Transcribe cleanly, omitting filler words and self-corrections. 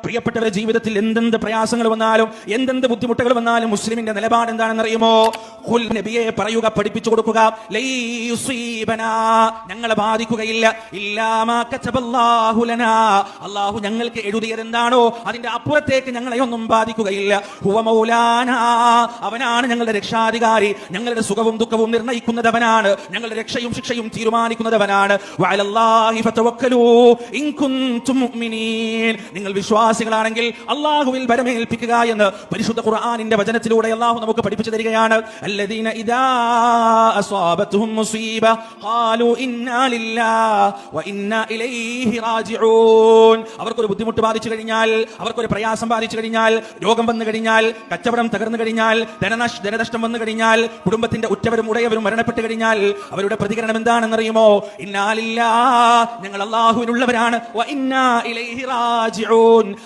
പ്രിയപ്പെട്ടവരുടെ ജീവിതത്തിൽ എന്തെന്ത് പ്രയാസങ്ങൾ വന്നാലും എന്തെന്ത് ബുദ്ധിമുട്ടുകൾ വന്നാലും മുസ്ലിമിന്റെ നിലപാട് എന്താണെന്ന് അറിയുമോ? ഖുൽ നബിയെ പറയുക, പഠിപ്പിച്ചു കൊടുക്കുക, ലൈ യുസീബനാ, ഞങ്ങളെ ബാധിക്കുകയില്ല, ഇല്ലാ മാ കതബല്ലാഹു ലനാ, അല്ലാഹു ഞങ്ങൾക്ക് എഴുതിയത് എന്താണോ അതിന്റെ അപ്പുറത്തേക്ക് ഞങ്ങളെ ഒന്നും ബാധിക്കുകയില്ല. ഹുവ മൗലാനാ, അവനാണ് ഞങ്ങളുടെ രക്ഷാധികാരി, ഞങ്ങളുടെ സുഖവും ദുഃഖവും നിർണയിക്കുന്നവനാണ്, ഞങ്ങളുടെ രക്ഷയും ശിക്ഷയും തീരുമാനിക്കുന്നവനാണ്. വഅലല്ലാഹി ഫതവക്കലൂ ഇൻ കുൻതും മുഅ്മിനീൻ, നിങ്ങൾ വിശ്വാസികളാണെങ്കിൽ അല്ലാഹുവിൽ ഭരമേൽപ്പിക്കുക എന്ന് പരിശുദ്ധ ഖുർആനിന്റെ വചനത്തിലൂടെ അല്ലാഹു നമുക്ക് പഠിപ്പിച്ചു തരികയാണ്. അല്ലദീന ഇദാ അസ്വാബത്തുഹും മുസീബ ഖാലൂ ഇന്നാ ലില്ലാഹി വ ഇന്നാ ഇലൈഹി റാജിഊൻ. അവർക്കൊരു ബുദ്ധിമുട്ട് ബാധിച്ചു കഴിഞ്ഞാൽ, അവർക്കൊരു പ്രയാസം ബാധിച്ചു കഴിഞ്ഞാൽ, രോഗം വന്നു കഴിഞ്ഞാൽ, കച്ചവടം തകർന്നു കഴിഞ്ഞാൽ, ധനനഷ്ടം വന്നു കഴിഞ്ഞാൽ, കുടുംബത്തിന്റെ ഉറ്റവരും ഉടയവരും മരണപ്പെട്ടു കഴിഞ്ഞാൽ അവരുടെ പ്രതികരണം എന്താണെന്നറിയുമോ? ഇന്നാ ലില്ലാഹി, ഞങ്ങൾ അല്ലാഹുവിനുള്ളവരാണ്, വ ഇന്നാ ഇലൈഹി റാജിഊൻ,